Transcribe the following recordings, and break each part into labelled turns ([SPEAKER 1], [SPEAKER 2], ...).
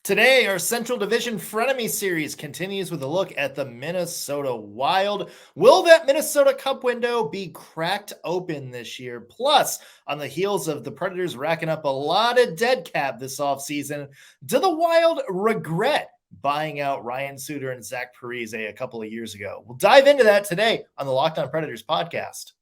[SPEAKER 1] Today, our Central Division Frenemy series continues with a look at the Minnesota Wild. Will that Minnesota Cup window be cracked open this year? Plus, on the heels of the Predators racking up a lot of dead cap this offseason, do the Wild regret buying out Ryan Suter and Zach Parise a couple of years ago? We'll dive into that today on the Locked On Predators podcast.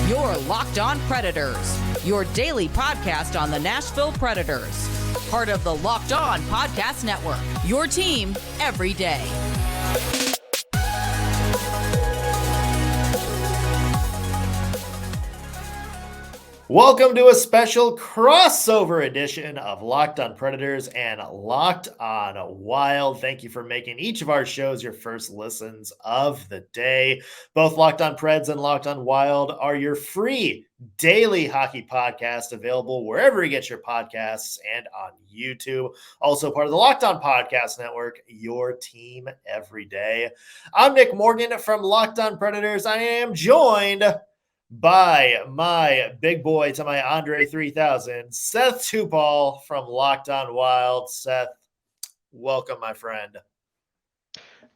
[SPEAKER 2] Your Locked On Predators, your daily podcast on the Nashville Predators. Part of the Locked On Podcast Network, your team every day.
[SPEAKER 1] Welcome to a special crossover edition of Locked On Predators and Locked On Wild. Thank you for making each of our shows your first listens of the day. Both Locked On Preds and Locked On Wild are your free daily hockey podcast available wherever you get your podcasts and on YouTube. Also part of the Locked On Podcast Network, your team every day. I'm Nick Morgan from Locked On Predators. I am joined by my big boy to my Andre 3000, Seth Toupal from Locked On Wild. Seth, welcome, my friend.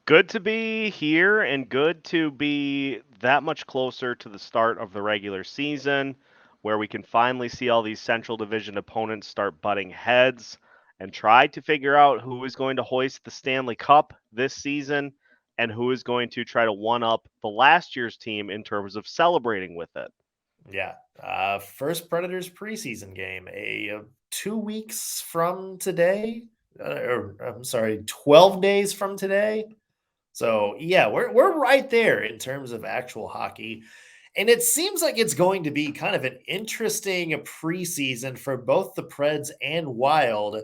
[SPEAKER 3] Good to be here and good to be that much closer to the start of the regular season where we can finally see all these Central Division opponents start butting heads and try to figure out who is going to hoist the Stanley Cup this season and who is going to try to one-up the last year's team in terms of celebrating with it.
[SPEAKER 1] Yeah. First Predators preseason game, 2 weeks from today, 12 days from today. So, yeah, we're right there in terms of actual hockey. And it seems like it's going to be kind of an interesting preseason for both the Preds and Wild.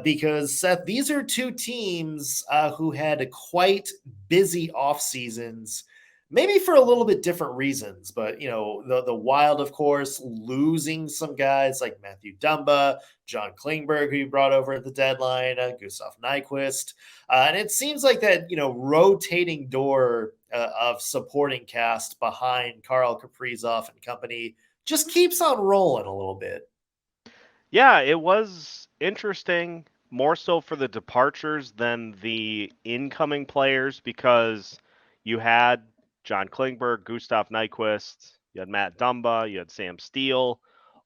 [SPEAKER 1] Because, Seth, these are two teams who had quite busy off seasons, maybe for a little bit different reasons. But, you know, the Wild, of course, losing some guys like Matthew Dumba, John Klingberg, who you brought over at the deadline, Gustav Nyquist. And it seems like that, you know, rotating door of supporting cast behind Kirill Kaprizov and company just keeps on rolling a little bit.
[SPEAKER 3] Yeah, it was interesting, more so for the departures than the incoming players, because you had John Klingberg, Gustav Nyquist, you had Matt Dumba, you had Sam Steele.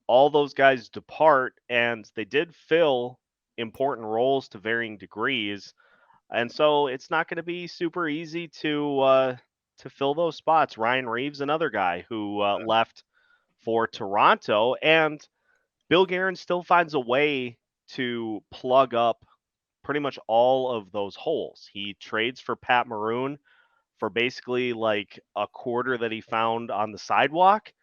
[SPEAKER 3] All those guys depart, and they did fill important roles to varying degrees. And so it's not going to be super easy to fill those spots. Ryan Reeves, another guy who left for Toronto, and Bill Guerin still finds a way to plug up pretty much all of those holes. He trades for Pat Maroon for basically like a quarter that he found on the sidewalk,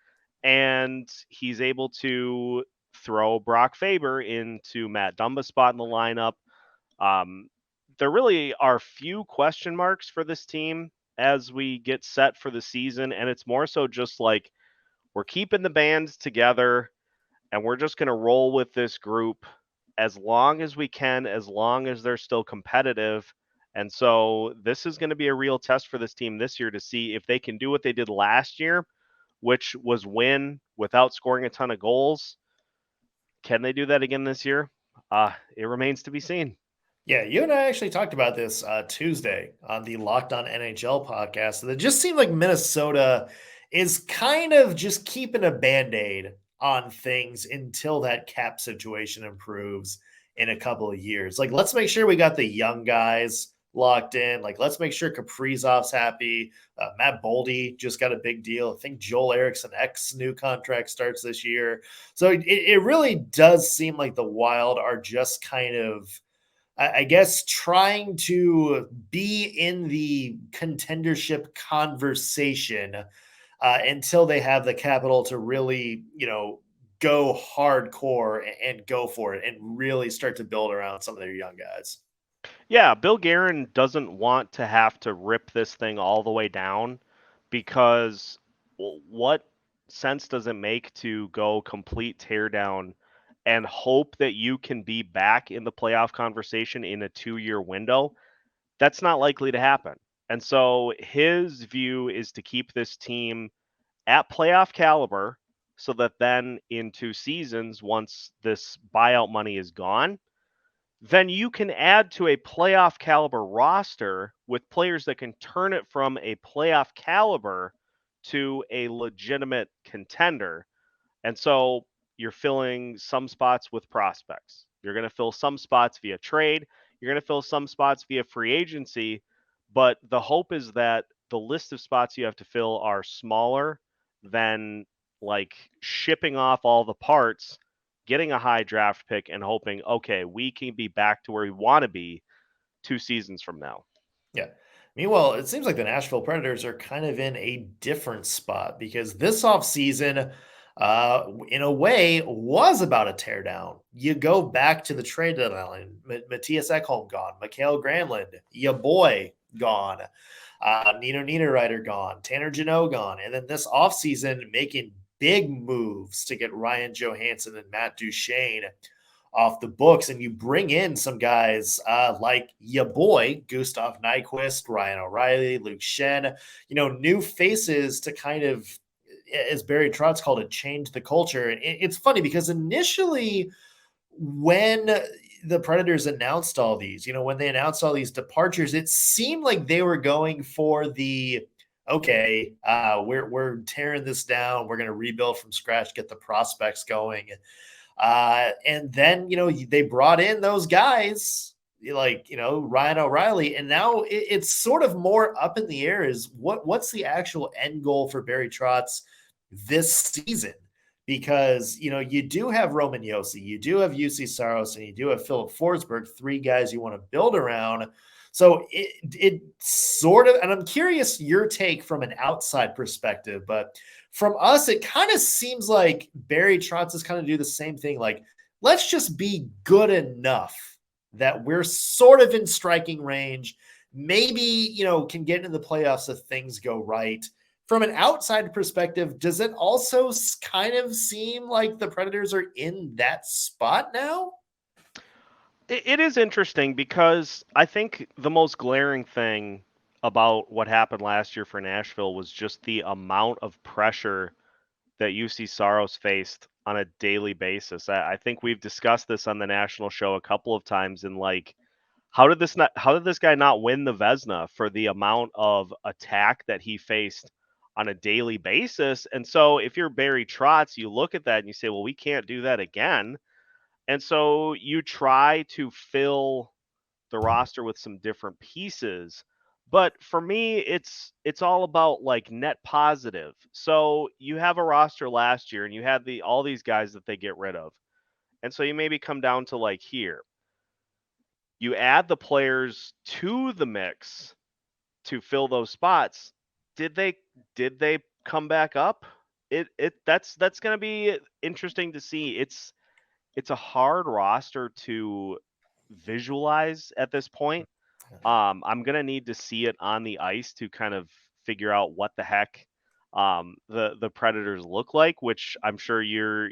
[SPEAKER 3] and he's able to throw Brock Faber into Matt Dumba's spot in the lineup. There really are few question marks for this team as we get set for the season, and it's more so just like we're keeping the bands together and we're just going to roll with this group as long as we can, as long as they're still competitive. And so this is going to be a real test for this team this year to see if they can do what they did last year, which was win without scoring a ton of goals. Can they do that again this year? It remains to be seen.
[SPEAKER 1] Yeah, you and I actually talked about this Tuesday on the Locked On NHL podcast. It just seemed like Minnesota is kind of just keeping a Band-Aid on things until that cap situation improves in a couple of years. Like, let's make sure we got the young guys locked in. Like, let's make sure Kaprizov's happy. Matt Boldy just got a big deal. I think Joel Eriksson new contract starts this year. So it really does seem like the Wild are just kind of, I guess, trying to be in the contendership conversation until they have the capital to really, you know, go hardcore and go for it and really start to build around some of their young guys.
[SPEAKER 3] Yeah, Bill Guerin doesn't want to have to rip this thing all the way down, because what sense does it make to go complete teardown and hope that you can be back in the playoff conversation in a 2-year window? That's not likely to happen. And so his view is to keep this team at playoff caliber so that then in 2 seasons, once this buyout money is gone, then you can add to a playoff caliber roster with players that can turn it from a playoff caliber to a legitimate contender. And so you're filling some spots with prospects. You're going to fill some spots via trade. You're going to fill some spots via free agency. But the hope is that the list of spots you have to fill are smaller than like shipping off all the parts, getting a high draft pick, and hoping, okay, we can be back to where we want to be 2 seasons from now.
[SPEAKER 1] Yeah. Meanwhile, it seems like the Nashville Predators are kind of in a different spot because this offseason, in a way, was about a teardown. You go back to the trade deadline. Matthias Ekholm gone. Mikael Granlund, your boy, gone. Nino Niederreiter gone. Tanner Jeannot gone. And then this offseason, making big moves to get Ryan Johansen and Matt Duchene off the books, and you bring in some guys like your boy Gustav Nyquist, Ryan O'Reilly, Luke Shen, new faces to kind of, as Barry Trotz called it, change the culture. And it's funny because initially, when the Predators announced all these, when they announced all these departures, it seemed like they were going for the okay, we're tearing this down, we're going to rebuild from scratch, get the prospects going. And then, they brought in those guys like, Ryan O'Reilly. And now it's sort of more up in the air is what's the actual end goal for Barry Trotz this season? Because, you do have Roman Josi, you do have Juuse Saros, and you do have Philip Forsberg, 3 guys you want to build around. So it sort of, and I'm curious your take from an outside perspective, but from us, it kind of seems like Barry Trotz is kind of do the same thing. Like, let's just be good enough that we're sort of in striking range. Maybe, can get into the playoffs if things go right. From an outside perspective, does it also kind of seem like the Predators are in that spot now?
[SPEAKER 3] It is interesting because I think the most glaring thing about what happened last year for Nashville was just the amount of pressure that Juuse Saros faced on a daily basis. I think we've discussed this on the national show a couple of times, and like, how did this guy not win the Vezina for the amount of attack that he faced on a daily basis? And so if you're Barry Trotz, you look at that and you say, well, we can't do that again. And so you try to fill the roster with some different pieces. But for me, it's all about like net positive. So you have a roster last year and you had all these guys that they get rid of. And so you maybe come down to like here. You add the players to the mix to fill those spots. Did they come back up? That's going to be interesting to see. It's a hard roster to visualize at this point. I'm gonna need to see it on the ice to kind of figure out what the heck the Predators look like, which I'm sure you're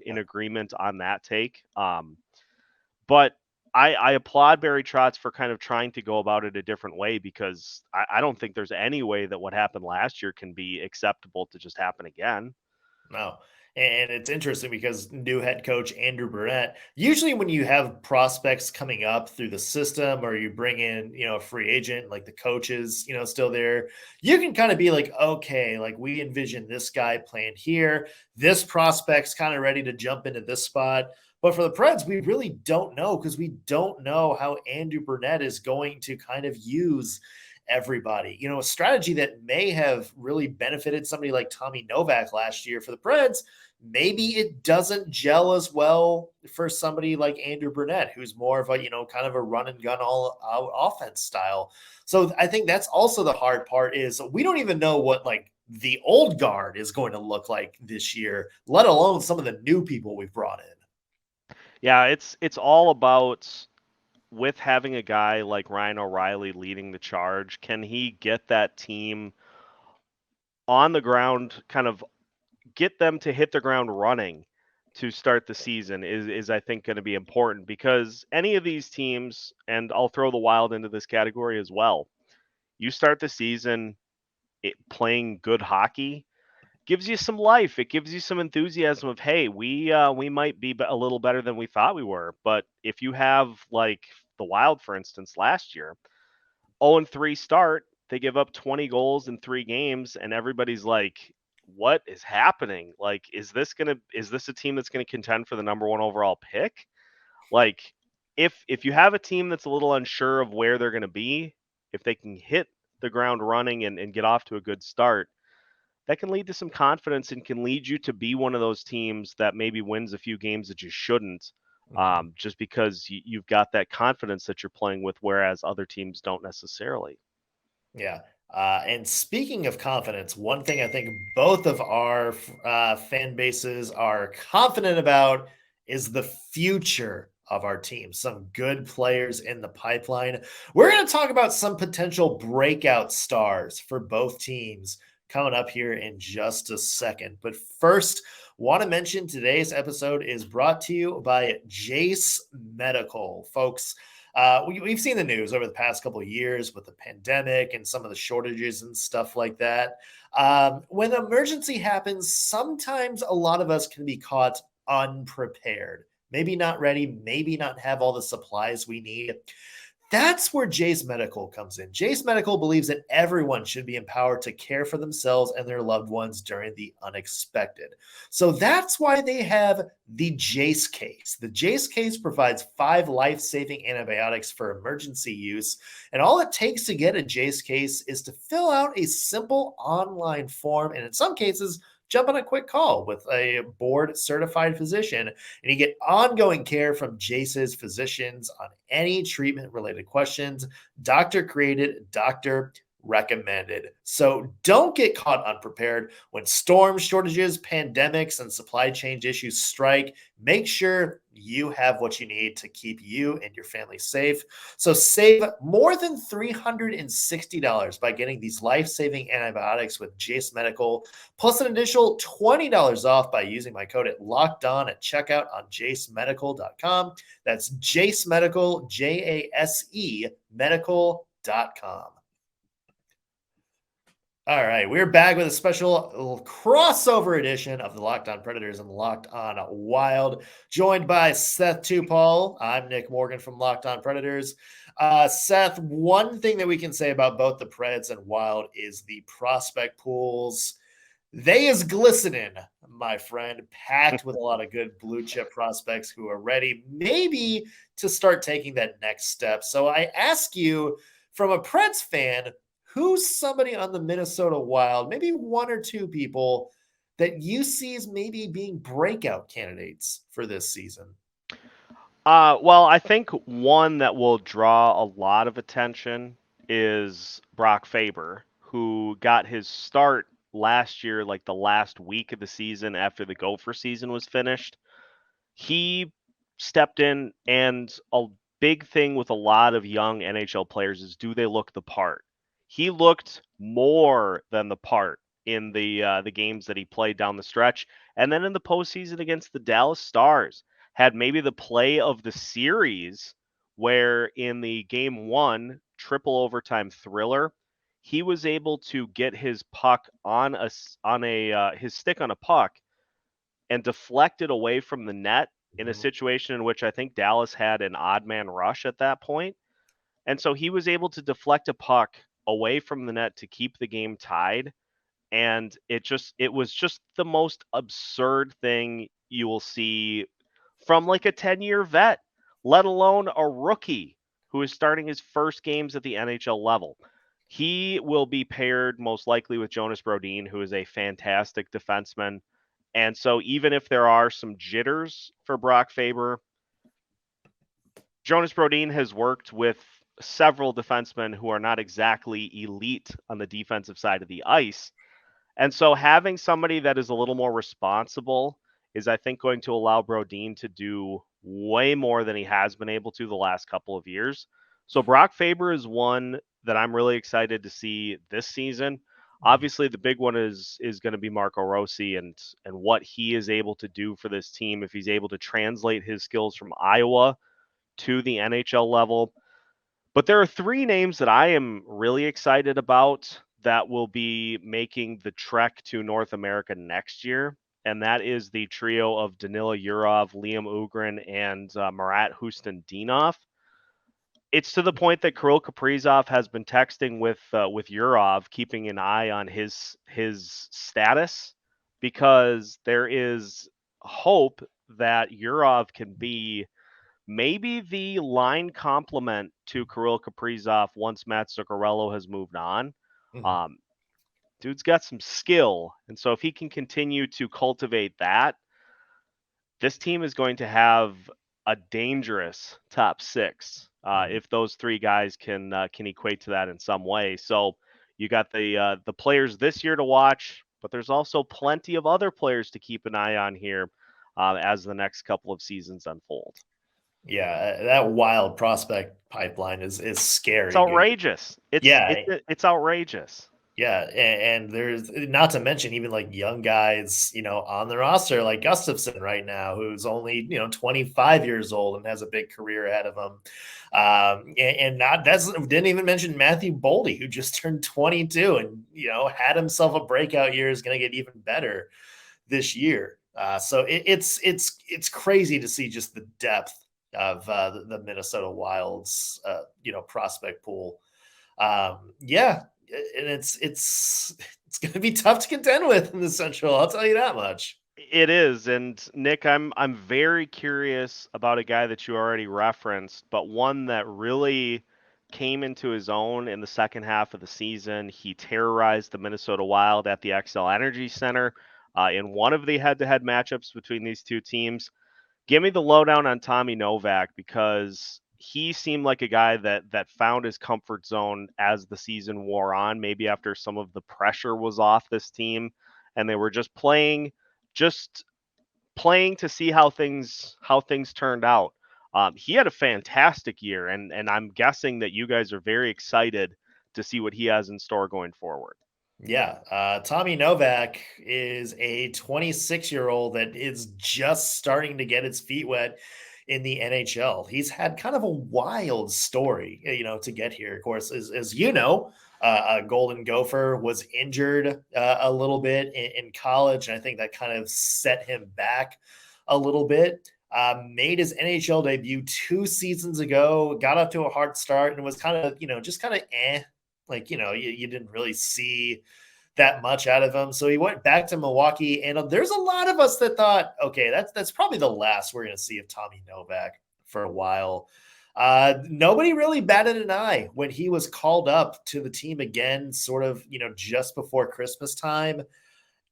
[SPEAKER 3] in agreement on that take. But I applaud Barry Trotz for kind of trying to go about it a different way because I don't think there's any way that what happened last year can be acceptable to just happen again.
[SPEAKER 1] No. And it's interesting because new head coach Andrew Burnett, usually when you have prospects coming up through the system or you bring in, a free agent, like the coaches, still there, you can kind of be like, okay, like we envision this guy playing here. This prospect's kind of ready to jump into this spot. But for the Preds, we really don't know because we don't know how Andrew Burnett is going to kind of use everybody. A strategy that may have really benefited somebody like Tommy Novak last year for the Preds, maybe it doesn't gel as well for somebody like Andrew Burnett, who's more of a, kind of a run and gun all out offense style. So I think that's also the hard part is we don't even know what like the old guard is going to look like this year, let alone some of the new people we've brought in.
[SPEAKER 3] Yeah, it's all about with having a guy like Ryan O'Reilly leading the charge, can he get that team on the ground, kind of get them to hit the ground running to start the season is I think going to be important because any of these teams, and I'll throw the Wild into this category as well, you start the season playing good hockey gives you some life. It gives you some enthusiasm of, hey, we might be a little better than we thought we were. But if you have like the Wild, for instance, last year, 0-3 start, they give up 20 goals in 3 games, and everybody's like, what is happening? Like, is this a team that's gonna contend for the number 1 overall pick? Like, if you have a team that's a little unsure of where they're gonna be, if they can hit the ground running and get off to a good start, that can lead to some confidence and can lead you to be one of those teams that maybe wins a few games that you shouldn't, just because you've got that confidence that you're playing with, whereas other teams don't necessarily.
[SPEAKER 1] Yeah. And speaking of confidence, one thing I think both of our fan bases are confident about is the future of our team. Some good players in the pipeline. We're going to talk about some potential breakout stars for both teams coming up here in just a second. But first, want to mention today's episode is brought to you by Juuse Medical. Folks, we've seen the news over the past couple of years with the pandemic and some of the shortages and stuff like that. When an emergency happens, sometimes a lot of us can be caught unprepared, maybe not ready, maybe not have all the supplies we need. That's where Juuse Medical comes in. Juuse Medical believes that everyone should be empowered to care for themselves and their loved ones during the unexpected. So that's why they have the Juuse case. The Juuse case provides 5 life-saving antibiotics for emergency use. And all it takes to get a Juuse case is to fill out a simple online form. And in some cases, jump on a quick call with a board certified physician, and you get ongoing care from Juuse's physicians on any treatment related questions. Doctor created, doctor recommended. So don't get caught unprepared when storms, shortages, pandemics, and supply chain issues strike. Make sure you have what you need to keep you and your family safe. So save more than $360 by getting these life-saving antibiotics with Juuse Medical, plus an additional $20 off by using my code at LOCKEDON at checkout on JuiceMedical.com. That's Juuse Medical, JASE medical.com. All right, we're back with a special crossover edition of the Locked On Predators and Locked On Wild, joined by Seth Toupal. I'm Nick Morgan from Locked On Predators. Seth, one thing that we can say about both the Preds and Wild is the prospect pools. They is glistening, my friend, packed with a lot of good blue chip prospects who are ready maybe to start taking that next step. So I ask you, from a Preds fan, who's somebody on the Minnesota Wild, maybe 1 or 2 people that you see as maybe being breakout candidates for this season?
[SPEAKER 3] Well, I think one that will draw a lot of attention is Brock Faber, who got his start last year, like the last week of the season after the Gopher season was finished. He stepped in, and a big thing with a lot of young NHL players is, do they look the part? He looked more than the part in the games that he played down the stretch, and then in the postseason against the Dallas Stars, had maybe the play of the series, where in the game 1 triple overtime thriller, he was able to get his puck on his stick on a puck and deflect it away from the net in a situation in which I think Dallas had an odd man rush at that point. And so he was able to deflect a puck away from the net to keep the game tied. And it was just the most absurd thing you will see from like a 10-year vet, let alone a rookie who is starting his first games at the NHL level. He will be paired most likely with Jonas Brodin, who is a fantastic defenseman. And so even if there are some jitters for Brock Faber, Jonas Brodin has worked with several defensemen who are not exactly elite on the defensive side of the ice. And so having somebody that is a little more responsible is, I think, going to allow Brodin to do way more than he has been able to the last couple of years. So Brock Faber is one that I'm really excited to see this season. Obviously, the big one is going to be Marco Rossi and what he is able to do for this team if he's able to translate his skills from Iowa to the NHL level. But there are 3 names that I am really excited about that will be making the trek to North America next year, and that is the trio of Danila Yurov, Liam Ugrin, and Marat Hustin-Dinov. It's to the point that Kirill Kaprizov has been texting with Yurov, keeping an eye on his status, because there is hope that Yurov can be maybe the line complement to Kirill Kaprizov once Matt Zuccarello has moved on.
[SPEAKER 1] Mhm.
[SPEAKER 3] Dude's got some skill, and so if he can continue to cultivate that, this team is going to have a dangerous top six if those three guys can equate to that in some way. So you got the players this year to watch, but there's also plenty of other players to keep an eye on here as the next couple of seasons unfold.
[SPEAKER 1] Yeah, that wild prospect pipeline is scary.
[SPEAKER 3] It's outrageous.
[SPEAKER 1] Yeah,
[SPEAKER 3] It's outrageous.
[SPEAKER 1] yeah, and there's not to mention even like young guys, on the roster like Gustafson right now, who's only 25 years old and has a big career ahead of him. And not that's didn't even mention Matthew Boldy, who just turned 22 and had himself a breakout year, is going to get even better this year. So it's crazy to see just the depth of the Minnesota Wild's prospect pool. Yeah, and it's going to be tough to contend with in the Central. I'll tell you that much.
[SPEAKER 3] It is, and Nick, I'm very curious about a guy that you already referenced, but one that really came into his own in the second half of the season. He terrorized the Minnesota Wild at the XL Energy Center in one of the head-to-head matchups between these two teams. Give me the lowdown on Tommy Novak, because he seemed like a guy that found his comfort zone as the season wore on, maybe after some of the pressure was off this team and they were just playing to see how things turned out. He had a fantastic year, and I'm guessing that you guys are very excited to see what he has in store going forward.
[SPEAKER 1] Yeah, Tommy Novak is a 26-year-old that is just starting to get his feet wet in the NHL. He's had kind of a wild story, to get here. Of course, as a Golden Gopher, was injured a little bit in college, and I think that kind of set him back a little bit. Made his NHL debut 2 seasons ago, got off to a hard start, and was kind of, just kind of like, you didn't really see that much out of him. So he went back to Milwaukee, and there's a lot of us that thought, okay, that's probably the last we're going to see of Tommy Novak for a while. Nobody really batted an eye when he was called up to the team again, sort of, just before Christmas time.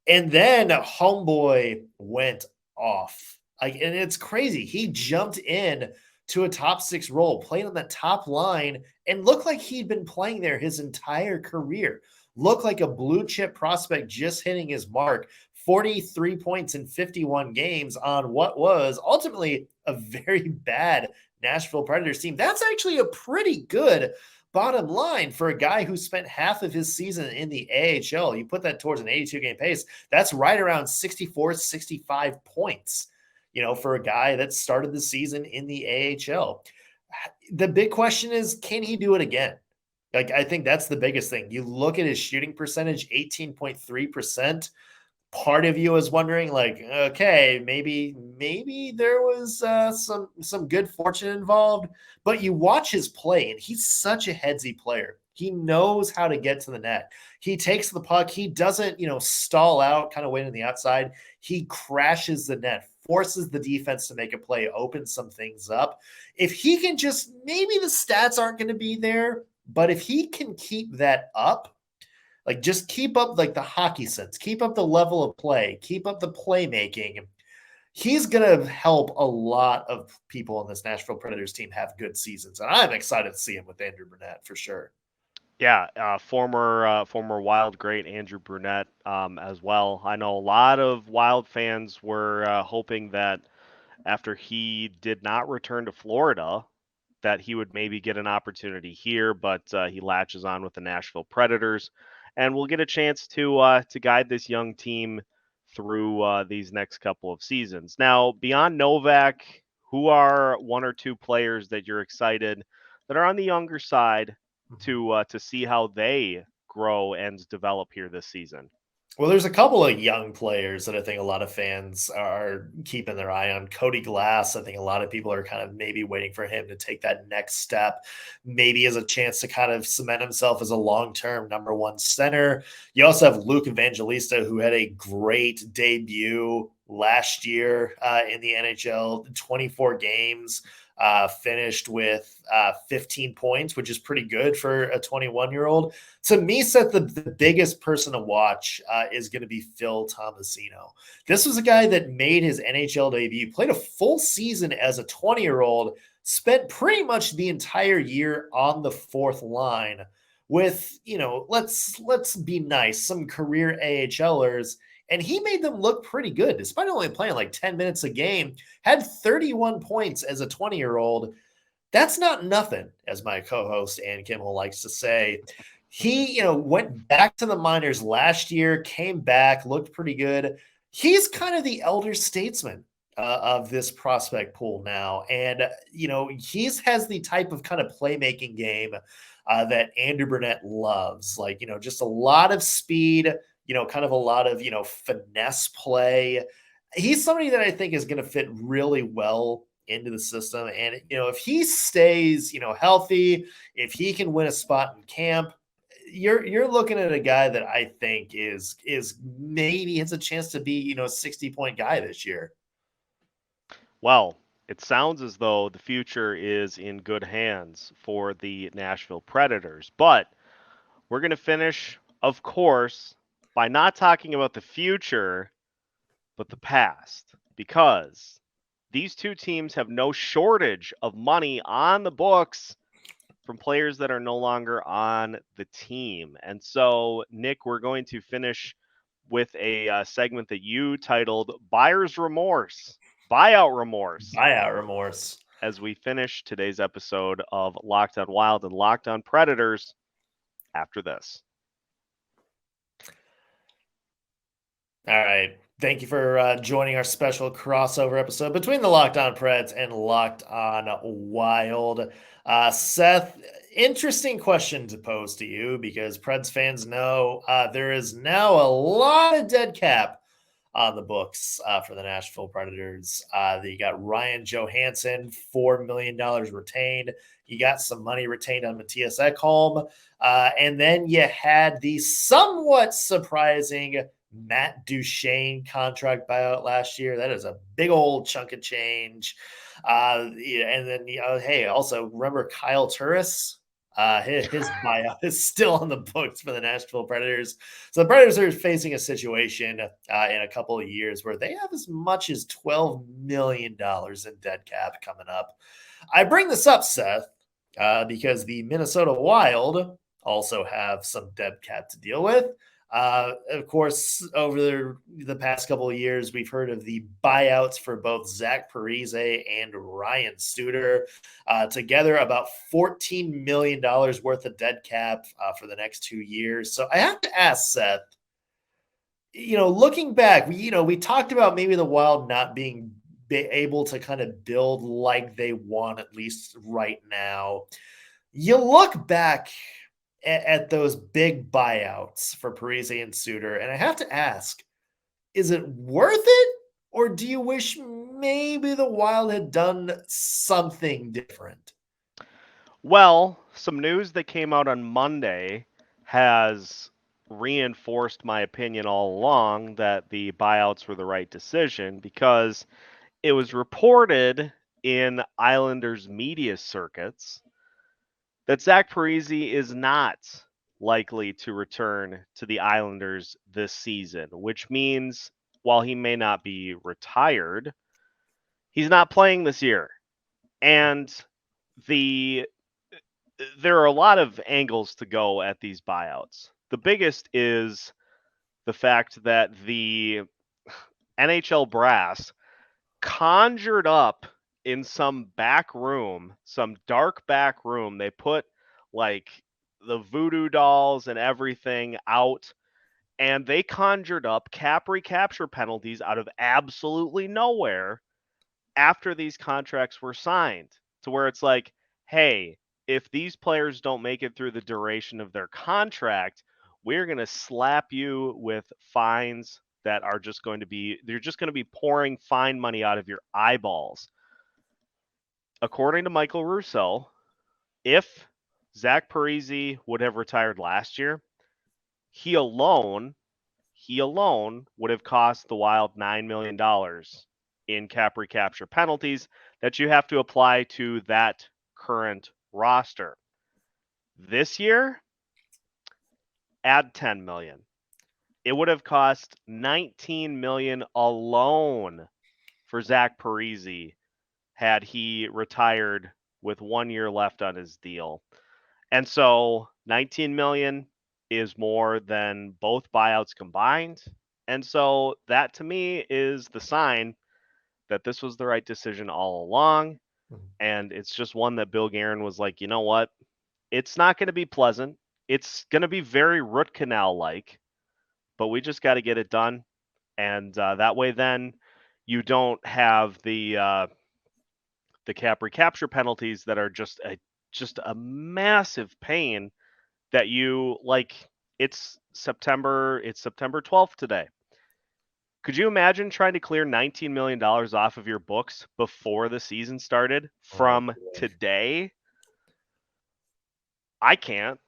[SPEAKER 1] And then homeboy went off. And it's crazy. He jumped in to a top 6 role, played on that top line, and looked like he'd been playing there his entire career. Looked like a blue chip prospect just hitting his mark. 43 points in 51 games on what was ultimately a very bad Nashville Predators team. That's actually a pretty good bottom line for a guy who spent half of his season in the AHL. You put that towards an 82-game pace, that's right around 64, 65 points, for a guy that started the season in the AHL. The big question is, can he do it again? Like, I think that's the biggest thing. You look at his shooting percentage, 18.3%. Part of you is wondering, like, okay, maybe there was some good fortune involved. But you watch his play, and he's such a headsy player. He knows how to get to the net. He takes the puck. He doesn't, stall out, kind of waiting on the outside. He crashes the net, forces the defense to make a play, opens some things up. If he can just, maybe the stats aren't going to be there, but if he can keep that up, like just keep up like the hockey sense, keep up the level of play, keep up the playmaking, he's going to help a lot of people on this Nashville Predators team have good seasons. And I'm excited to see him with Andrew Brunette for sure.
[SPEAKER 3] Yeah, former Wild great Andrew Brunette as well. I know a lot of Wild fans were hoping that after he did not return to Florida, that he would maybe get an opportunity here, but he latches on with the Nashville Predators, and we'll get a chance to guide this young team through these next couple of seasons. Now, beyond Novak, who are 1 or 2 players that you're excited that are on the younger side to see how they grow and develop here this season?
[SPEAKER 1] Well, there's a couple of young players that I think a lot of fans are keeping their eye on. Cody Glass, I think a lot of people are kind of maybe waiting for him to take that next step, maybe as a chance to kind of cement himself as a long-term number one center. You also have Luke Evangelista, who had a great debut last year in the NHL, 24 games. Finished with 15 points, which is pretty good for a 21-year-old. To me, Seth, the biggest person to watch is going to be Phil Tomasino. This was a guy that made his NHL debut, played a full season as a 20-year-old, spent pretty much the entire year on the fourth line with, let's be nice, some career AHLers. And he made them look pretty good, despite only playing like 10 minutes a game, had 31 points as a 20-year-old. That's not nothing, as my co-host Ann Kimmel likes to say. He, went back to the minors last year, came back, looked pretty good. He's kind of the elder statesman of this prospect pool now. And, he has the type of kind of playmaking game that Andrew Burnett loves. Like, just a lot of speed, kind of a lot of, finesse play. He's somebody that I think is going to fit really well into the system. And, if he stays, healthy, if he can win a spot in camp, you're looking at a guy that I think is maybe has a chance to be, 60-point guy this year.
[SPEAKER 3] Well, it sounds as though the future is in good hands for the Nashville Predators, but we're going to finish, of course, by not talking about the future, but the past, because these two teams have no shortage of money on the books from players that are no longer on the team. And so, Nick, we're going to finish with a segment that you titled Buyer's Remorse, Buyout Remorse.
[SPEAKER 1] Buyout Remorse.
[SPEAKER 3] As we finish today's episode of Locked On Wild and Locked On Predators after this.
[SPEAKER 1] All right. Thank you for joining our special crossover episode between the Locked On Preds and Locked On Wild. Seth, interesting question to pose to you because Preds fans know there is now a lot of dead cap on the books for the Nashville Predators. You got Ryan Johansen, $4 million retained. You got some money retained on Matthias Ekholm. And then you had the somewhat surprising Matt Duchene contract buyout last year. That is a big old chunk of change. And then, hey, also remember Kyle Turris? His buyout is still on the books for the Nashville Predators. So the Predators are facing a situation in a couple of years where they have as much as $12 million in dead cap coming up. I bring this up, Seth, because the Minnesota Wild also have some dead cap to deal with. Of course, over the past couple of years, we've heard of the buyouts for both Zach Parise and Ryan Suter. Together, about $14 million worth of dead cap for the next 2 years. So I have to ask, Seth, looking back, we talked about maybe the Wild not being able to kind of build like they want, at least right now. You look back at those big buyouts for Parise and Suter. And I have to ask, is it worth it? Or do you wish maybe the Wild had done something different?
[SPEAKER 3] Well, some news that came out on Monday has reinforced my opinion all along that the buyouts were the right decision because it was reported in Islanders media circuits that Zach Parise is not likely to return to the Islanders this season, which means while he may not be retired, he's not playing this year. And there are a lot of angles to go at these buyouts. The biggest is the fact that the NHL brass conjured up in some back room, some dark back room. They put like the voodoo dolls and everything out, and they conjured up cap recapture penalties out of absolutely nowhere after these contracts were signed, to where it's like, hey, if these players don't make it through the duration of their contract, we're going to slap you with fines that are just going to be, they're just going to be pouring fine money out of your eyeballs. According to Michael Russo, if Zach Parise would have retired last year, he alone would have cost the Wild $9 million in cap recapture penalties that you have to apply to that current roster. This year, add 10 million. It would have cost 19 million alone for Zach Parise had he retired with 1 year left on his deal. And so 19 million is more than both buyouts combined. And so that to me is the sign that this was the right decision all along. And it's just one that Bill Guerin was like, you know what? It's not going to be pleasant. It's going to be very root canal like, but we just got to get it done. And that way, then you don't have the cap recapture penalties that are just a massive pain that you like. It's September 12th today. Could you imagine trying to clear $19 million off of your books before the season started from today? I can't.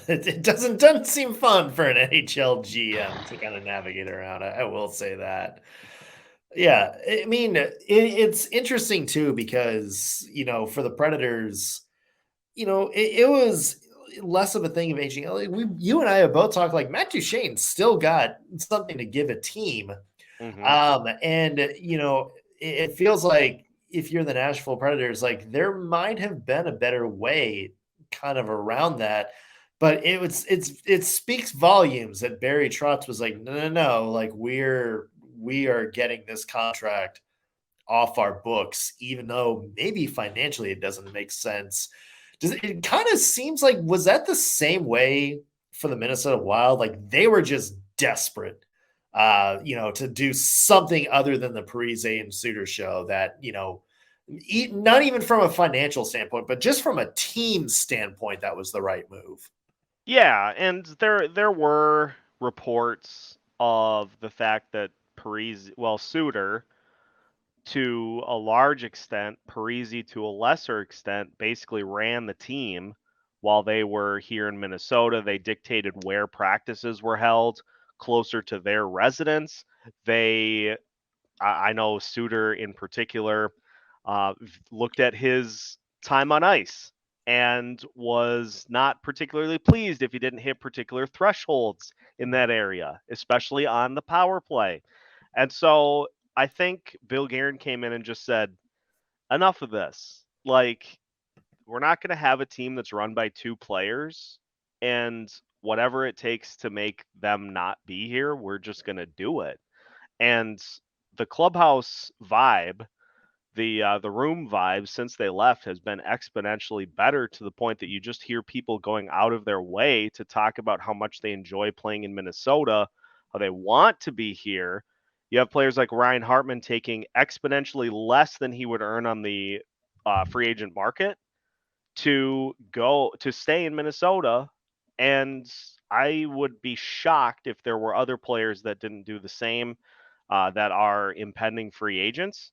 [SPEAKER 1] It doesn't seem fun for an NHL GM to kind of navigate around. I will say that. Yeah, I mean, it's interesting too because for the Predators, it was less of a thing of aging. Like you and I have both talked like Matt Duchene still got something to give a team, and it feels like if you're the Nashville Predators, like there might have been a better way kind of around that. But it speaks volumes that Barry Trotz was like, no, like we are getting this contract off our books, even though maybe financially it doesn't make sense. It kind of seems like, was that the same way for the Minnesota Wild? Like they were just desperate, to do something other than the Parise and Suter show that, not even from a financial standpoint, but just from a team standpoint, that was the right move.
[SPEAKER 3] Yeah, and there were reports of the fact that Suter to a large extent, Parise to a lesser extent, basically ran the team while they were here in Minnesota. They dictated where practices were held closer to their residence. I know Suter in particular looked at his time on ice and was not particularly pleased if he didn't hit particular thresholds in that area, especially on the power play. And so I think Bill Guerin came in and just said, enough of this. Like, we're not going to have a team that's run by two players, and whatever it takes to make them not be here, we're just going to do it. And the clubhouse vibe, the room vibe since they left has been exponentially better to the point that you just hear people going out of their way to talk about how much they enjoy playing in Minnesota, how they want to be here. You have players like Ryan Hartman taking exponentially less than he would earn on the free agent market to stay in Minnesota. And I would be shocked if there were other players that didn't do the same that are impending free agents.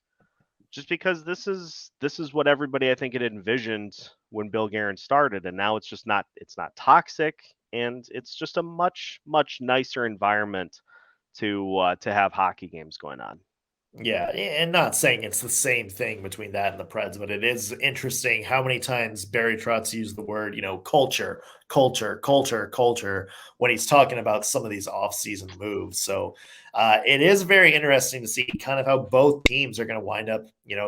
[SPEAKER 3] Just because this is what everybody I think had envisioned when Bill Guerin started, and now it's not toxic, and it's just a much nicer environment to have hockey games going on.
[SPEAKER 1] Yeah, and not saying it's the same thing between that and the Preds, but it is interesting how many times Barry Trotz used the word, culture, culture, culture, culture when he's talking about some of these off-season moves. So it is very interesting to see kind of how both teams are going to wind up,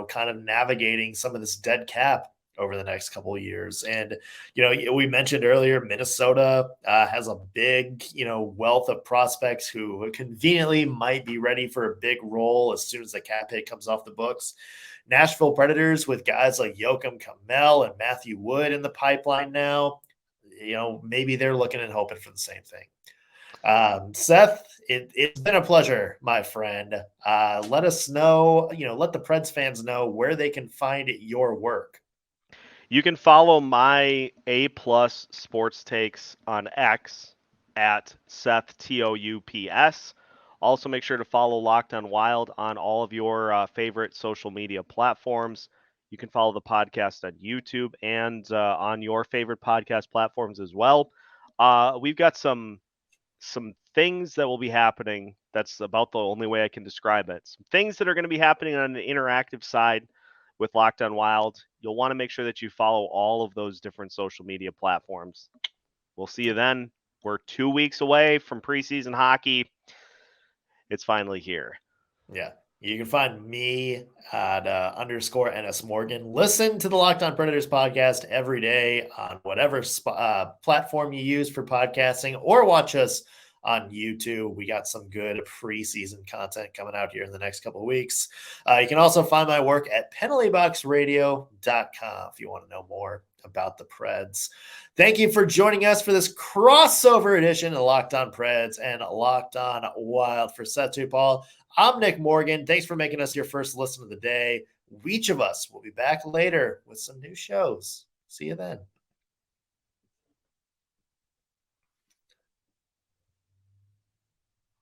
[SPEAKER 1] kind of navigating some of this dead cap over the next couple of years. And, we mentioned earlier, Minnesota has a big, wealth of prospects who conveniently might be ready for a big role as soon as the cap hit comes off the books. Nashville Predators with guys like Joakim Kemell and Matthew Wood in the pipeline now, maybe they're looking and hoping for the same thing. Seth, it's been a pleasure, my friend. Let us know, let the Preds fans know where they can find your work.
[SPEAKER 3] You can follow my A+ sports takes on X at Seth Toups. Also, make sure to follow Locked on Wild on all of your favorite social media platforms. You can follow the podcast on YouTube and on your favorite podcast platforms as well. We've got some things that will be happening. That's about the only way I can describe it. Some things that are going to be happening on the interactive side with Locked on Wild. You'll want to make sure that you follow all of those different social media platforms. We'll see you then. We're 2 weeks away from preseason hockey. It's finally here.
[SPEAKER 1] Yeah. You can find me at _ NS Morgan. Listen to the Locked On Predators podcast every day on whatever platform you use for podcasting, or watch us on YouTube. We got some good preseason content coming out here in the next couple of weeks. You can also find my work at penaltyboxradio.com if you want to know more about the Preds. Thank you for joining us for this crossover edition of Locked On Preds and Locked On Wild. For Seth Toupal, I'm Nick Morgan. Thanks for making us your first listen of the day. Each of us will be back later with some new shows. See you then.